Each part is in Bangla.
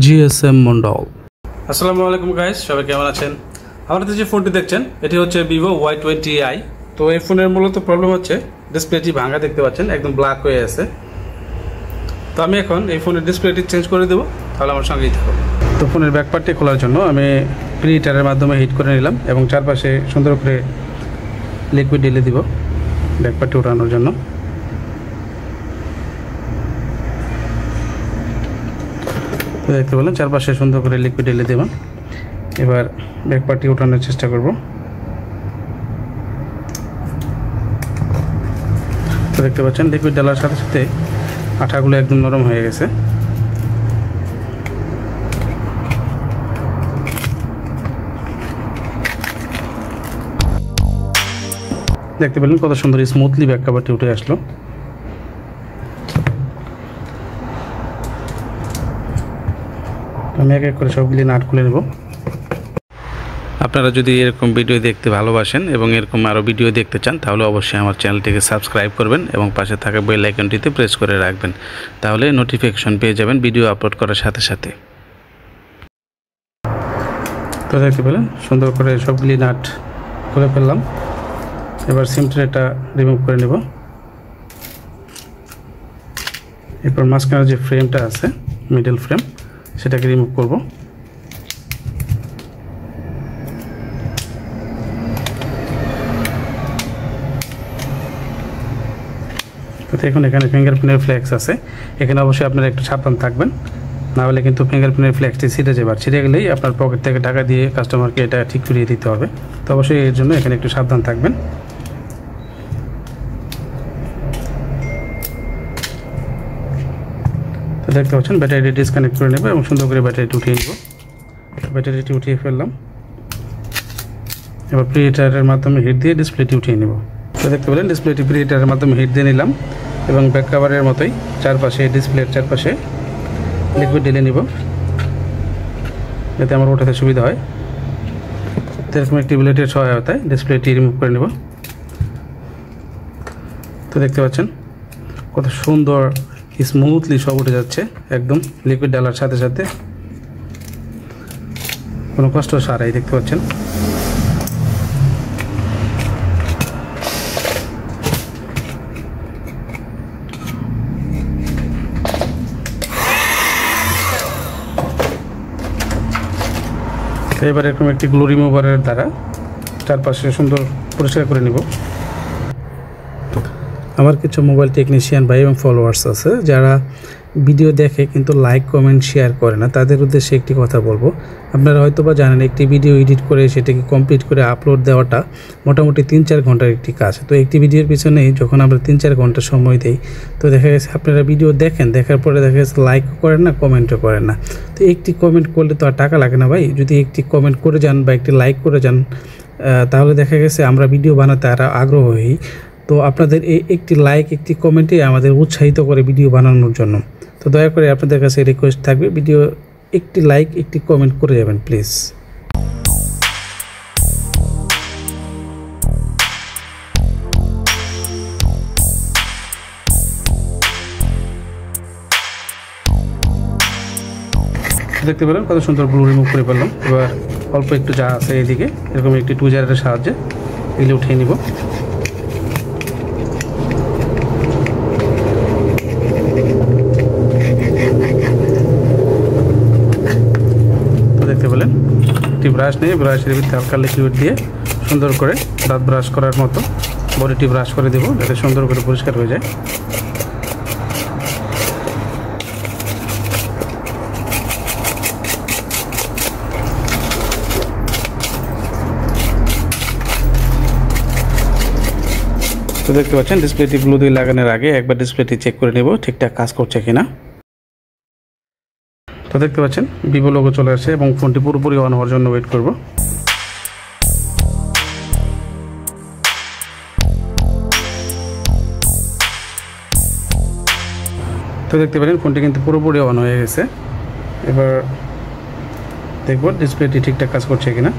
GSM মন্ডল। আসসালামু আলাইকুম গাইস, সবাই কেমন আছেন? আমাদের যে ফোনটি দেখছেন এটি হচ্ছে Vivo Y20i। তো এই ফোনের মূলত প্রবলেম হচ্ছে ডিসপ্লেটি ভাঙা, দেখতে পাচ্ছেন একদম ব্ল্যাক হয়ে আছে। তো আমি এখন এই ফোনের ডিসপ্লেটি চেঞ্জ করে দেবো, তাহলে আমার সঙ্গেই থাকো। তো ফোনের ব্যাক পার্টটি খোলার জন্য আমি প্রিহিটারের মাধ্যমে হিট করে নিলাম এবং চারপাশে সুন্দর করে লিকুইড ঢেলে দিব ব্যাক পার্টটি ওঠানোর জন্য। তো দেখতে পেলেন চারপাশে সুন্দর করে লিকুইড ঢেলে দেব। এবার ব্যাক পার্টটি ওঠানোর চেষ্টা করব। তো দেখতে পাচ্ছেন লিকুইড ঢালার সাথে সাথে আঠাগুলো একদম নরম হয়ে গেছে। দেখতে পেলেন কত সুন্দর স্মুথলি ব্যাক কভারটি উঠে আসলো। আমি এক এক করে সবগুলি নাট খুলে নেব। আপনারা যদি এরকম ভিডিও দেখতে ভালোবাসেন এবং এরকম আরও ভিডিও দেখতে চান তাহলে অবশ্যই আমার চ্যানেলটিকে সাবস্ক্রাইব করবেন এবং পাশে থাকা বেল আইকনটিতে প্রেস করে রাখবেন, তাহলে নোটিফিকেশন পেয়ে যাবেন ভিডিও আপলোড করার সাথে সাথে। তো দেখতে পেলেন সুন্দর করে সবগুলি নাট খুলে ফেললাম। এবার সিম ট্রেটা রিমুভ করে নেব। এরপর মাঝখানে যে ফ্রেমটা আছে মিডল ফ্রেম সেটাকে রিমুভ করব। এখন এখানে ফিঙ্গারপ্রিন্টের ফ্লেক্স আছে, এখানে অবশ্যই আপনারা একটু সাবধান থাকবেন, না হলে কিন্তু ফিঙ্গারপ্রিন্টের ফ্লেক্সটি ছিঁড়ে যাবে। ছিঁড়ে গেলেই আপনার পকেট থেকে টাকা দিয়ে কাস্টমারকে এটা ঠিক করিয়ে দিতে হবে। তো অবশ্যই এর জন্য এখানে একটু সাবধান থাকবেন। তো দেখতে পাচ্ছেন ব্যাটারিটি ডিসকানেক্ট করে নেব এবং সুন্দর করে ব্যাটারিটি উঠিয়ে নেব। ব্যাটারিটি উঠিয়ে ফেললাম। এবার প্রিহিটারের মাধ্যমে হিট দিয়ে ডিসপ্লেটি উঠিয়ে নেব। তো দেখতে পেলেন ডিসপ্লেটি প্রিহিটারের মাধ্যমে হিট দিয়ে নিলাম এবং ব্যাক কভারের মতোই চারপাশে ডিসপ্লের চারপাশে লিকুইড ঢেলে নিব, যাতে আমার ওঠাতে সুবিধা হয়। এরকম একটি ব্লেডের সহায়তায় ডিসপ্লেটি রিমুভ করে নেব। তো দেখতে পাচ্ছেন কত সুন্দর স্মুথলি সব উঠে যাচ্ছে একদম লিকুইড ডালার সাথে সাথে, কোনো কষ্ট ছাড়াই। দেখতে পাচ্ছেন এবার এরকম একটি গ্লো রিমুভারের দ্বারা চারপাশে সুন্দর পরিষ্কার করে নিব। আমার কিছু মোবাইল টেকনিশিয়ান ভাই এবং ফলোয়ার্স আছে যারা ভিডিও দেখে কিন্তু লাইক কমেন্ট শেয়ার করে না। তাদের উদ্দেশ্যে একটি কথা বলবো, আপনারা হয়তো বা জানেন একটি ভিডিও এডিট করে সেটাকে কমপ্লিট করে আপলোড দেওয়াটা মোটামুটি 3-4 ঘন্টার একটি কাজ। তো একটি ভিডিওর পিছনেই যখন আমরা 3-4 ঘন্টা সময় দিই, তো দেখা গেছে আপনারা ভিডিও দেখেন, দেখার পরে দেখা গেছে লাইকও করেন না, কমেন্টও করেন না। তো একটি কমেন্ট করলে তো আর টাকা লাগে না ভাই। যদি একটি কমেন্ট করে যান বা একটি লাইক করে যান, তাহলে দেখা গেছে আমরা ভিডিও বানাতে আরও আগ্রহ হই। তো আপনাদের এই একটি লাইক একটি কমেন্টই আমাদের উৎসাহিত করে ভিডিও বানানোর জন্য। তো দয়া করে আপনাদের কাছে রিকোয়েস্ট থাকবে, ভিডিও একটি লাইক একটি কমেন্ট করে যাবেন প্লিজ। দেখতে পেলাম কত সুন্দর ব্লু রিমুভ করে ফেললাম। এবার অল্প একটু যা আছে এইদিকে এরকম একটি টুজারের সাহায্যে এগুলো উঠিয়ে নিব। দেখতে পেলেন একটি ব্রাশ নিয়ে ব্রাশের ভিতরে হালকা লিকুইড দিয়ে সুন্দর করে দাঁত ব্রাশ করার মতো বডিটি ব্রাশ করে দেবো, যাতে সুন্দর করে পরিষ্কার হয়ে যায়। তো দেখতে পাচ্ছেন ডিসপ্লেটি গ্লু দিয়ে লাগানোর আগে একবার ডিসপ্লেটি চেক করে নেব ঠিকঠাক কাজ করছে কিনা। তো দেখতে পাচ্ছেন ভিভো লোগো চলে আসছে এবং ফোনটি পুরোপুরি অন হওয়ার জন্য ওয়েট করব। তো দেখতে পারেন ফোনটি কিন্তু পুরোপুরি অন হয়ে গেছে। এবার দেখব ডিসপ্লেটি ঠিকঠাক কাজ করছে কিনা।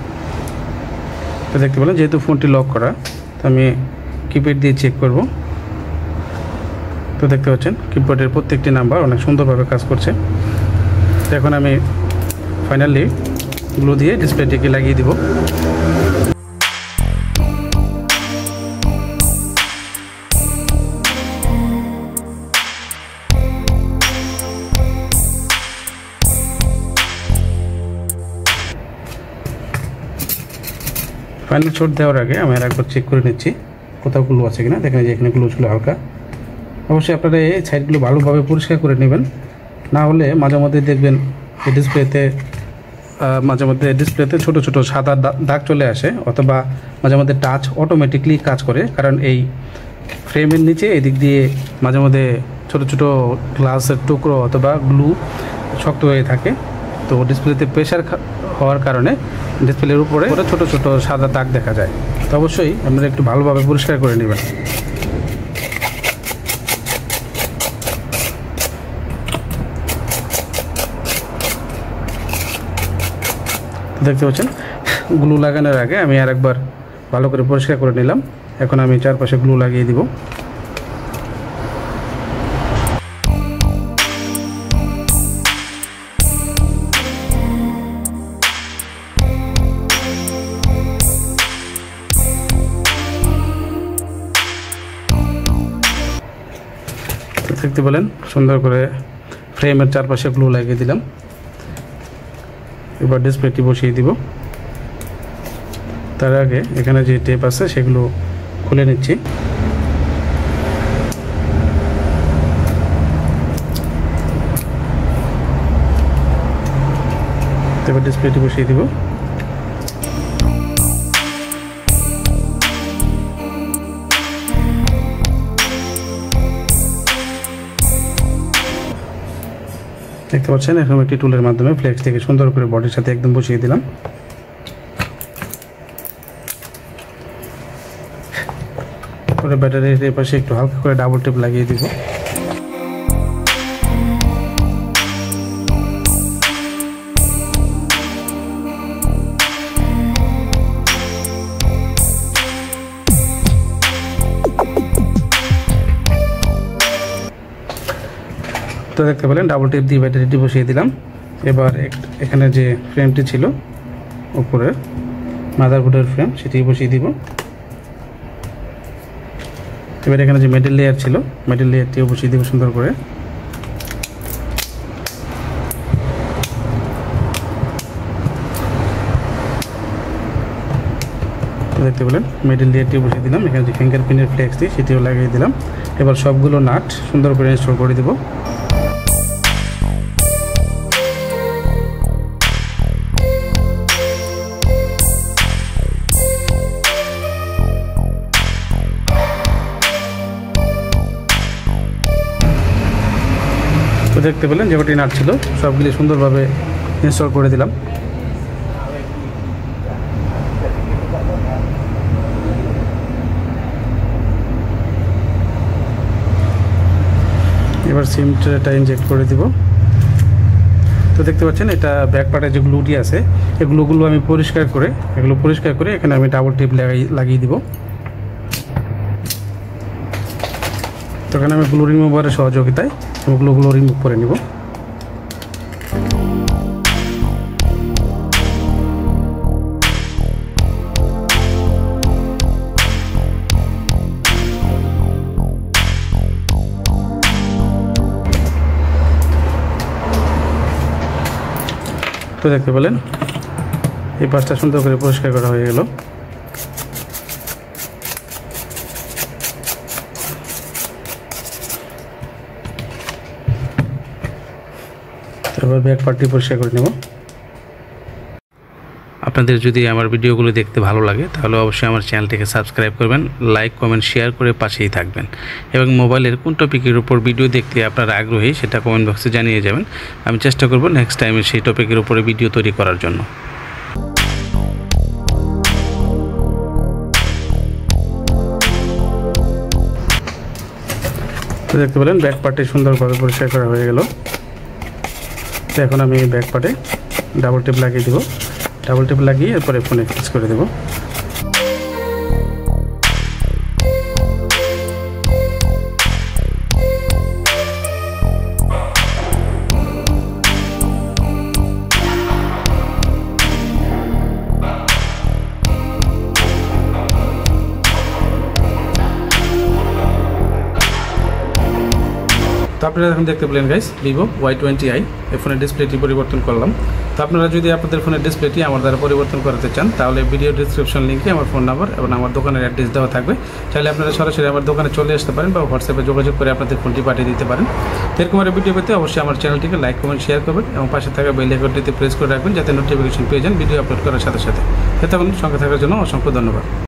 তো দেখতে পেলেন যেহেতু ফোনটি লক করা, তো আমি কিপ্যাড দিয়ে চেক করব। তো দেখতে পাচ্ছেন কিবোর্ডের প্রত্যেকটি নাম্বার অনেক সুন্দরভাবে কাজ করছে। এখন আমি ফাইনালি গ্লু দিয়ে ডিসপ্লেটিকে লাগিয়ে দিব। ফাইনাল ছোট দেওয়ার আগে আমি একবার চেক করে নিচ্ছি কোথাও গ্লু আছে কিনা। দেখেন যে এখানে গ্লু ছিল হালকা। অবশ্যই আপনারা এই সাইডগুলো ভালোভাবে পরিষ্কার করে নেবেন, না হলে মাঝে মধ্যে দেখবেন এই ডিসপ্লেতে ছোট ছোট সাদা দাগ চলে আসে, অথবা মাঝে মধ্যে টাচ অটোমেটিকলি কাজ করে, কারণ এই ফ্রেমের নিচে এদিক দিয়ে মাঝে মধ্যে ছোট ছোট গ্লাসের টুকরো অথবা গ্লু শক্ত হয়ে থাকে। তো ডিসপ্লেতে প্রেশার হওয়ার কারণে ডিসপ্লের উপরে ছোট ছোট সাদা দাগ দেখা যায়। তো অবশ্যই আপনারা একটু ভালোভাবে পরিষ্কার করে নেবেন। দেখতে পাচ্ছেন গ্লু লাগানোর আগে আমি আরেকবার ভালো করে পরিষ্কার করে নিলাম। এখন আমি চারপাশে গ্লু লাগিয়ে দিব। দেখতে পেলেন সুন্দর করে ফ্রেমের চারপাশে গ্লু লাগিয়ে দিলাম। এবার ডিসপ্লেটি বসিয়ে দিব। তার আগে এখানে যে টেপ আছে সেগুলো খুলে নিচ্ছি। এবার ডিসপ্লেটি বসিয়ে দিব। দেখতে পাচ্ছেন এখন একটি টুলের মাধ্যমে ফ্লেক্স থেকে সুন্দর করে বডির সাথে একদম বসিয়ে দিলাম। পরে ব্যাটারির এই পাশে একটু হালকা করে ডাবল টেপ লাগিয়ে দিব। তো দেখতে পেলেন ডাবল টেপ দিয়ে ব্যাটারিটি বসিয়ে দিলাম। এবার এখানে যে ফ্রেমটি ছিল উপরে মাদারবোর্ডের ফ্রেম সেটি বসিয়ে দিব। এবার এখানে যে মেটাল লেয়ার ছিল মেটাল লেয়ারটিও বসিয়ে দিব সুন্দর করে। দেখতে পেলেন মেটাল লেয়ারটিও বসিয়ে দিলাম। এখানে যে ফিঙ্গারপ্রিন্টের ফ্লেক্সটি সেটিও লাগিয়ে দিলাম। এবার সবগুলো নাট সুন্দর করে ইনস্টল করে দেব। তো দেখতে পেলেন যে কটি নাট ছিল সবগুলি সুন্দরভাবে ইনস্টল করে দিলাম। এবার সিমটা ইনজেক্ট করে দিব। তো দেখতে পাচ্ছেন এটা ব্যাক পার্টে যে গ্লুটি আছে এই গ্লুগুলো আমি পরিষ্কার করে এখানে আমি ডাবল টেপ লাগিয়ে দিব। তো এখানে আমি গ্লু রিমুভারের সহযোগিতায় গ্লুগুলো রিমুভ করে নিব। তো দেখতে পেলেন এই পাশটা সুন্দর করে পরিষ্কার করা হয়ে গেল। তারপর ব্যাক পার্টটি পরিষ্কার করে নেব। আপনাদের যদি আমার ভিডিওগুলো দেখতে ভালো লাগে তাহলে অবশ্যই আমার চ্যানেলটিকে সাবস্ক্রাইব করবেন, লাইক কমেন্ট শেয়ার করে পাশেই থাকবেন এবং মোবাইলের কোন টপিকের উপর ভিডিও দেখতে আপনারা আগ্রহী সেটা কমেন্ট বক্সে জানিয়ে যাবেন। আমি চেষ্টা করব নেক্সট টাইমে সেই টপিকের উপরে ভিডিও তৈরি করার জন্য। তো দেখতে পেলেন ব্যাক পার্টটি সুন্দরভাবে পরিষ্কার করা হয়ে গেল। তো এখন আমি ব্যাক পার্টে ডাবল টেপ লাগিয়ে দেব। ডাবল টেপ লাগিয়ে এরপরে ফোনে ফিক্স করে দেব। তো তো আপনারা এখন দেখতে পেলেন গাইস ভিভো Y20i এই ফোনের ডিসপ্লেটি পরিবর্তন করলাম। তো আপনারা যদি আপনাদের ফোনের ডিসপ্লেটি আমার দ্বারা পরিবর্তন করতে চান তাহলে ভিডিও ডিসক্রিপশন লিঙ্কে আমার ফোন নাম্বার এবং আমার দোকানের অ্যাড্রেস দেওয়া থাকবে। চাইলে আপনারা সরাসরি আমার দোকানে চলে আসতে পারেন বা হোয়াটসঅ্যাপে যোগাযোগ করে আপনাদের ফোনটি পাঠিয়ে দিতে পারেন। এরকম একটা ভিডিও পেতে অবশ্যই আমার চ্যানেলটিকে লাইক কমেন্ট শেয়ার করবেন এবং পাশে থাকা বেল আইকনটিতে প্রেস করে রাখবেন যাতে নোটিফিকেশন পেয়ে যান ভিডিও আপলোড করার সাথে সাথে। এতক্ষণ সঙ্গে থাকার জন্য অসংখ্য ধন্যবাদ।